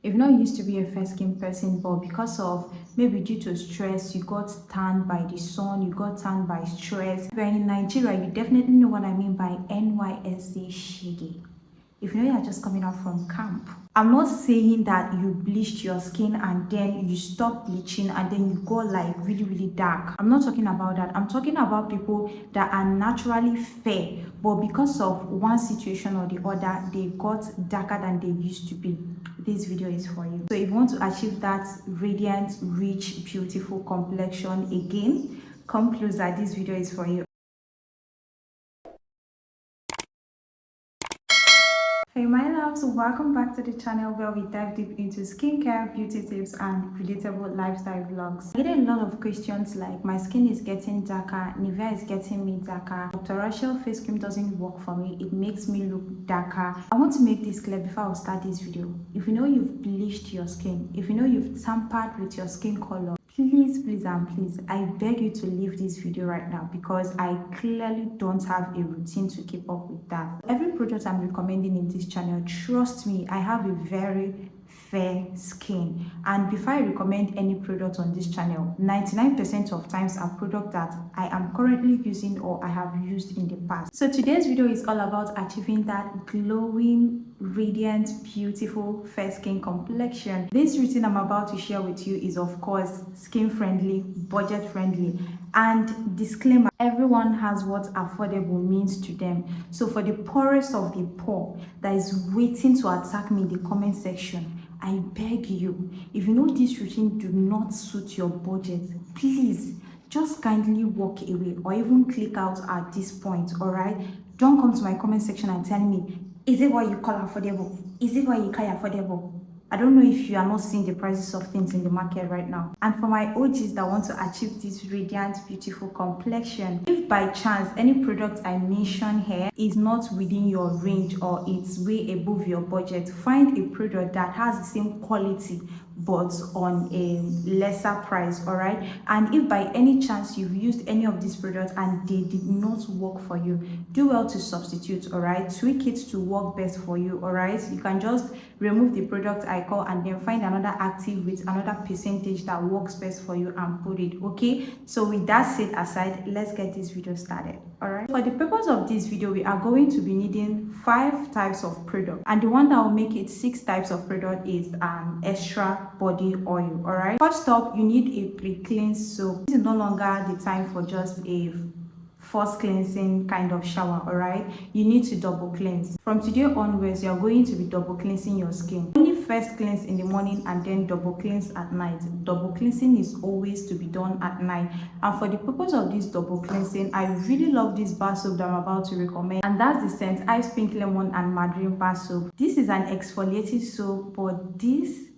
If not used to be a fair skin person, but because of maybe due to stress, you got tanned by the sun, you got tanned by stress. If you're in Nigeria, you definitely know what I mean by NYSC shiggy. If you know you're just coming out from camp. I'm not saying that you bleached your skin and then you stop bleaching and then you go like really dark. I'm not talking about that. I'm talking about people that are naturally fair, but because of one situation or the other, they got darker than they used to be. This video is for you. So if you want to achieve that radiant, rich, beautiful complexion again, come closer. This video is for you. Hey my loves, welcome back to the channel where we dive deep into skincare, beauty tips and relatable lifestyle vlogs. I get a lot of questions like my skin is getting darker, Nivea is getting me darker, Dr. Rachel face cream doesn't work for me, it makes me look darker. I want to make this clear before I start this video. If you know you've bleached your skin, if you know you've tampered with your skin color, please I beg you to leave this video right now because I clearly don't have a routine to keep up with that. Every product I'm recommending in this channel, trust me, I have a very fair skin, and before I recommend any product on this channel, 99% of times are products that I am currently using or I have used in the past. So today's video is all about achieving that glowing, radiant, beautiful fair skin complexion. This routine I'm about to share with you is of course skin friendly, budget friendly, and disclaimer, everyone has what affordable means to them. So for the poorest of the poor that is waiting to attack me in the comment section, I beg you, if you know this routine do not suit your budget, please just kindly walk away or even click out at this point. All right, don't come to my comment section and tell me, is it what you call affordable? Is it what you call affordable? I don't know if you are not seeing the prices of things in the market right now. And for my OGs that want to achieve this radiant, beautiful complexion, if by chance any product I mention here is not within your range or it's way above your budget, find a product that has the same quality but on a lesser price. All right, and if by any chance you've used any of these products and they did not work for you, do well to substitute. All right, tweak it to work best for you. All right, you can just remove the product icon and then find another active with another percentage that works best for you and put it. Okay, so with that said aside, let's get this video started. All right, for the purpose of this video, we are going to be needing 5 types of product, and the one that will make it 6 types of product is extra body oil. All right, first up, you need a pre-cleanse soap. This is no longer the time for just a first cleansing kind of shower. All right, you need to double cleanse. From today onwards, you're going to be double cleansing your skin. Only first cleanse in the morning and then double cleanse at night. Double cleansing is always to be done at night. And for the purpose of this double cleansing, I really love this bar soap that I'm about to recommend, and that's the scent Ice Pink Lemon and Mandarin bar soap. This is an exfoliating soap, but this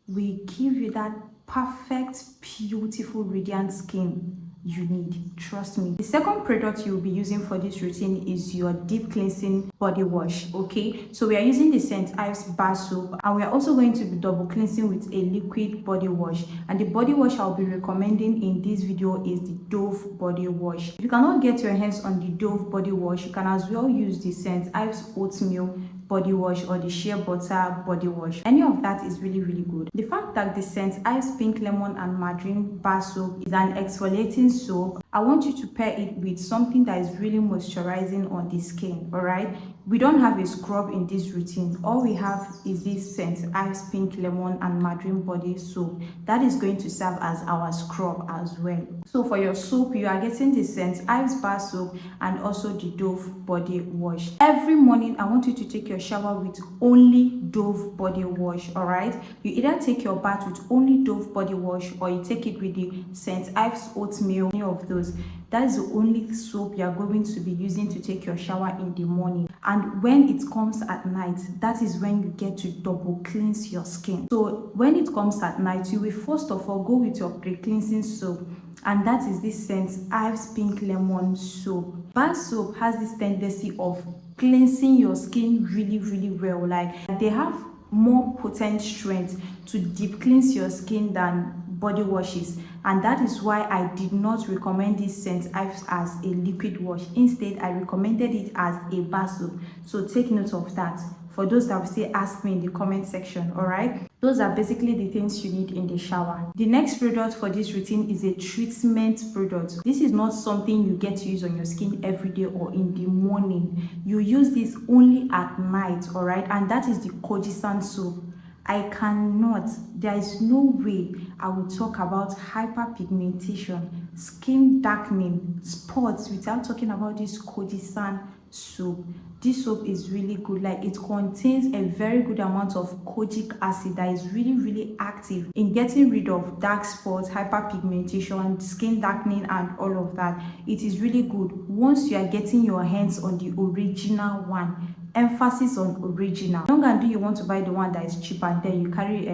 will give you that perfect, beautiful, radiant skin you need. Trust me. The second product you'll be using for this routine is your deep cleansing body wash. Okay, so we are using the scent Ice bar soap, and we are also going to be double cleansing with a liquid body wash, and the body wash I'll be recommending in this video is the Dove body wash. If you cannot get your hands on the Dove body wash, you can as well use the scent Ice oatmeal body wash or the shea butter body wash. Any of that is really good. The fact that the scent Ice Pink Lemon and Mandarin bar soap is an exfoliating soap, I want you to pair it with something that is really moisturizing on the skin. All right, we don't have a scrub in this routine. All we have is this scent Ice Pink Lemon and Mandarin body soap that is going to serve as our scrub as well. So for your soap, you are getting the scent Ice bar soap and also the Dove body wash. Every morning I want you to take your shower with only Dove body wash. All right, you either take your bath with only Dove body wash or you take it with the scent Ice oatmeal. Any of those, that is the only soap you are going to be using to take your shower in the morning. And when it comes at night, that is when you get to double cleanse your skin. So when it comes at night, you will first of all go with your pre-cleansing soap, and that is this scent Ice Pink Lemon soap. Bar soap has this tendency of cleansing your skin really well. Like, they have more potent strength to deep cleanse your skin than body washes, and that is why I did not recommend this scent as a liquid wash. Instead, I recommended it as a bar soap. So take note of that for those that will still ask me in the comment section. All right, Those are basically the things you need in the shower. The next product for this routine is a treatment product. This is not something you get to use on your skin every day or in the morning. You use this only at night, all right? And that is the Complexion soap. There is no way I will talk about hyperpigmentation, skin darkening, spots without talking about this Complexion soap. This soap is really good. Like, it contains a very good amount of kojic acid that is really active in getting rid of dark spots, hyperpigmentation, skin darkening, and all of that. It is really good once you are getting your hands on the original one. Emphasis on original. Don't and do you want to buy the one that is cheap and then you carry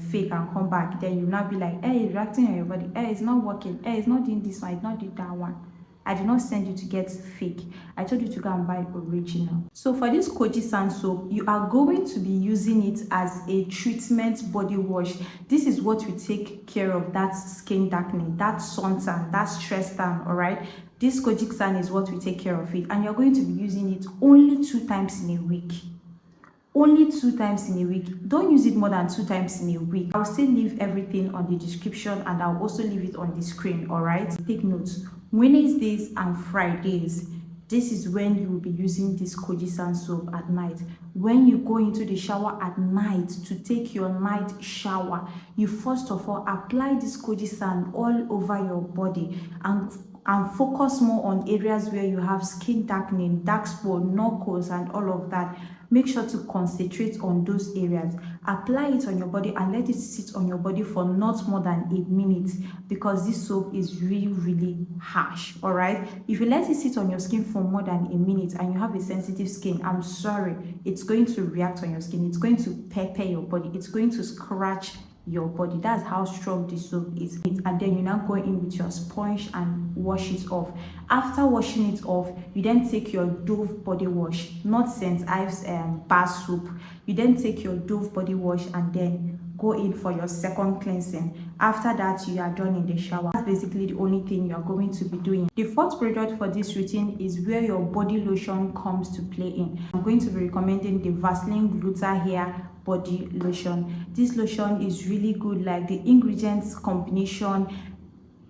fake and come back, then you now be like, hey, it's reacting on your body, hey, it's not working, hey, it's not doing this one, it's not doing that one. I did not send you to get fake. I told you to go and buy original. So for this Complexion soap, you are going to be using it as a treatment body wash. This is what will take care of that skin darkening, that suntan, that stress tan, all right? This Complexion is what will take care of it, and you're going to be using it only 2 times in a week. Only 2 times in a week. Don't use it more than 2 times in a week. I'll still leave everything on the description, and I'll also leave it on the screen, all right? Take notes. Wednesdays and Fridays, this is when you will be using this Complexion soap at night. When you go into the shower at night to take your night shower, you first of all apply this Complexion all over your body and focus more on areas where you have skin darkening, dark spot, knuckles, and all of that. Make sure to concentrate on those areas. Apply it on your body and let it sit on your body for not more than 8 minutes, because this soap is really harsh, all right? If you let it sit on your skin for more than a minute and you have a sensitive skin, I'm sorry, it's going to react on your skin. It's going to pepper your body. It's going to scratch your body. That's how strong this soap is. And then you now go in with your sponge and wash it off. After washing it off, you then take your Dove body wash, not St. Ives bar soap. You then take your Dove body wash and then go in for your second cleansing. After that, you are done in the shower. That's basically the only thing you are going to be doing. The fourth product for this routine is where your body lotion comes to play in. I'm going to be recommending the Vaseline Glitter Hair Body Lotion. This lotion is really good. Like, the ingredients combination,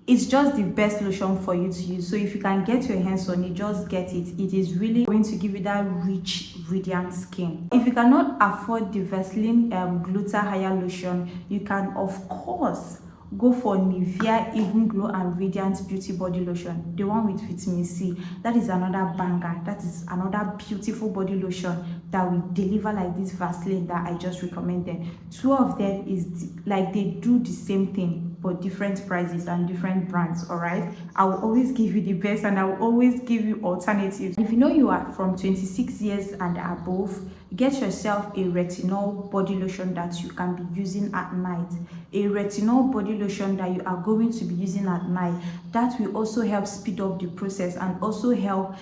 it's just the best lotion for you to use. So if you can get your hands on it, just get it. It is really going to give you that rich, radiant skin. If you cannot afford the Vaseline Glitter Hair Lotion, you can of course go for Nivea Even Glow and Radiant Beauty Body Lotion, the one with vitamin C. That is another banger. That is another beautiful body lotion that will deliver like this Vaseline that I just recommended. 2 of them is like they do the same thing but different prices and different brands, all right? I will always give you the best, and I will always give you alternatives. If you know you are from 26 years and above, get yourself a retinol body lotion that you can be using at night. A retinol body lotion that you are going to be using at night, that will also help speed up the process and also help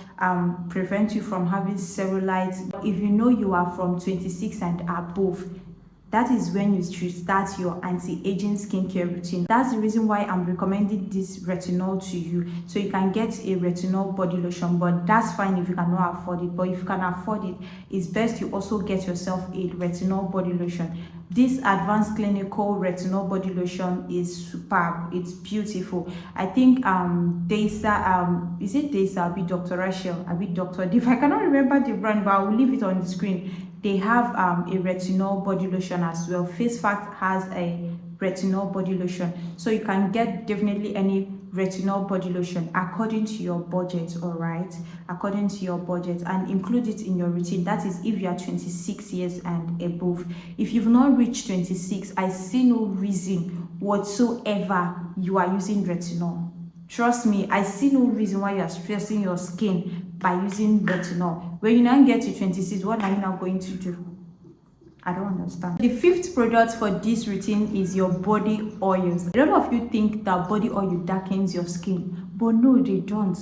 prevent you from having cellulite. If you know you are from 26 and above, that is when you should start your anti-aging skincare routine. That's the reason why I'm recommending this retinol to you. So you can get a retinol body lotion, but that's fine if you cannot afford it. But if you can afford it, it's best you also get yourself a retinol body lotion. This advanced clinical retinol body lotion is superb. It's beautiful. I think Desa, is it Desa? I'll be Dr. Rachel, I'll be Dr. Div. I cannot remember the brand, but I will leave it on the screen. They have a retinol body lotion as well. Face Fact has a retinol body lotion, so you can get definitely any retinol body lotion according to your budget, all right? According to your budget, and include it in your routine. That is if you are 26 years and above. If you've not reached 26, I see no reason whatsoever you are using retinol. Trust me, I see no reason why you are stressing your skin by using retinol. When you now get to 26, what are you now going to do? I don't understand. The fifth product for this routine is your body oils. A lot of you think that body oil darkens your skin, but no, they don't.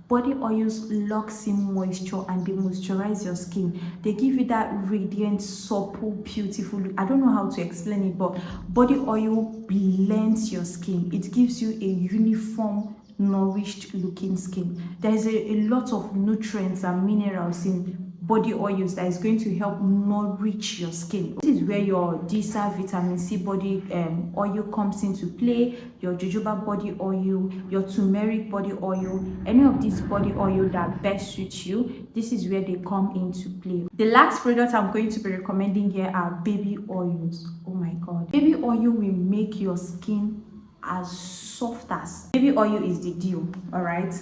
Body oils locks in moisture and they moisturize your skin. They give you that radiant, supple, beautiful look. I don't know how to explain it, but body oil blends your skin. It gives you a uniform, nourished looking skin. There's a lot of nutrients and minerals in body oils that is going to help nourish your skin. This is where your DSA vitamin C body oil comes into play, your jojoba body oil, your turmeric body oil, any of these body oil that best suits you. This is where they come into play. The last product I'm going to be recommending here are baby oils. Oh my god, baby oil will make your skin as soft as. Baby oil is the deal. All right,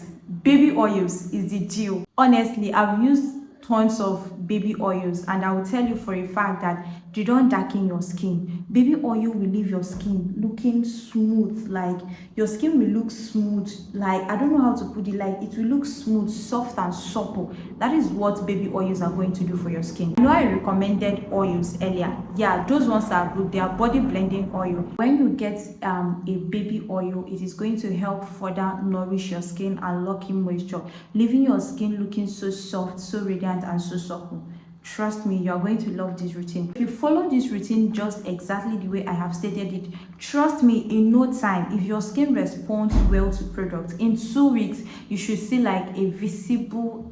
baby oils is the deal. Honestly, I've used tons of baby oils and I will tell you for a fact that they don't darken your skin. Baby oil will leave your skin looking smooth, like your skin will look smooth, like I don't know how to put it, like it will look smooth, soft and supple. That is what baby oils are going to do for your skin. You know, I recommended oils earlier. Yeah, those ones are good. They are body blending oil. When you get a baby oil, it is going to help further nourish your skin and lock in moisture, leaving your skin looking so soft, so radiant and so supple. Trust me, you are going to love this routine. If you follow this routine just exactly the way I have stated it, trust me, in no time, if your skin responds well to products, in 2 weeks you should see like a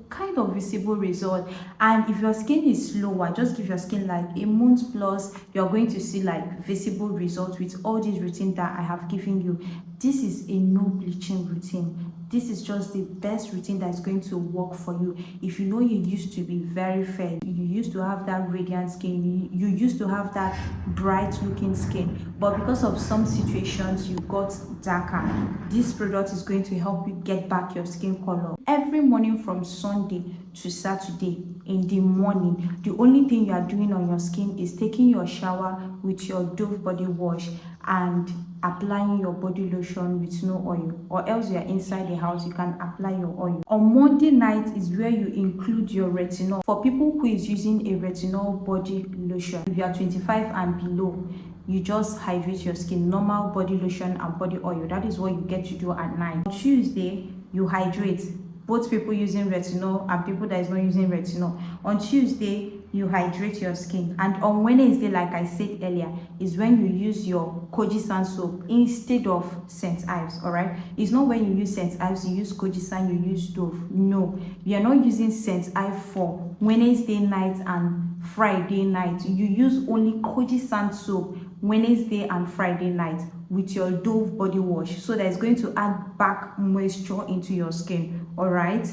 kind of visible result. And if your skin is slower, just give your skin like a month plus, you're going to see like visible results with all these routines that I have given you. This is a no bleaching routine. This is just the best routine that is going to work for you. If you know you used to be very fair, you used to have that radiant skin, you used to have that bright looking skin, but because of some situations you got darker, this product is going to help you get back your skin color. Every morning from Sunday to Saturday in the morning, the only thing you are doing on your skin is taking your shower with your Dove body wash and applying your body lotion with no oil, or else you are inside the house, you can apply your oil. On Monday night is where you include your retinol. For people who is using a retinol body lotion, if you are 25 and below, you just hydrate your skin, normal body lotion and body oil. That is what you get to do at night. On Tuesday, you hydrate, both people using retinol and people that is not using retinol. On Tuesday, you hydrate your skin, and on Wednesday, like I said earlier, is when you use your Kojisan soap instead of St. Ives. All right, it's not when you use St. Ives you use Kojisan, you use Dove. No, we are not using St. Ives for Wednesday night and Friday night. You use only Kojisan soap Wednesday and Friday night with your Dove body wash, so that it's going to add back moisture into your skin. All right,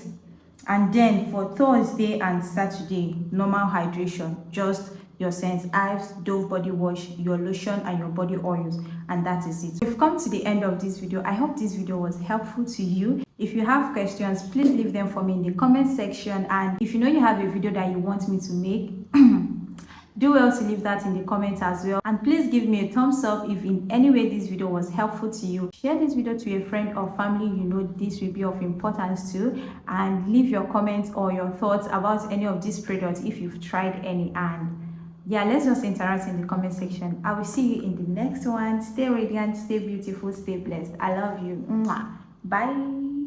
and then for Thursday and Saturday, normal hydration, just your St. Ives, Dove body wash, your lotion and your body oils, and that is it. We've come to the end of this video. I hope this video was helpful to you. If you have questions, please leave them for me in the comment section, and if you know you have a video that you want me to make, do well to leave that in the comments as well. And please give me a thumbs up if in any way this video was helpful to you. Share this video to a friend or family you know this will be of importance to, and leave your comments or your thoughts about any of these products if you've tried any. And yeah, let's just interact in the comment section. I will see you in the next one. Stay radiant, stay beautiful, stay blessed. I love you. Mwah. Bye.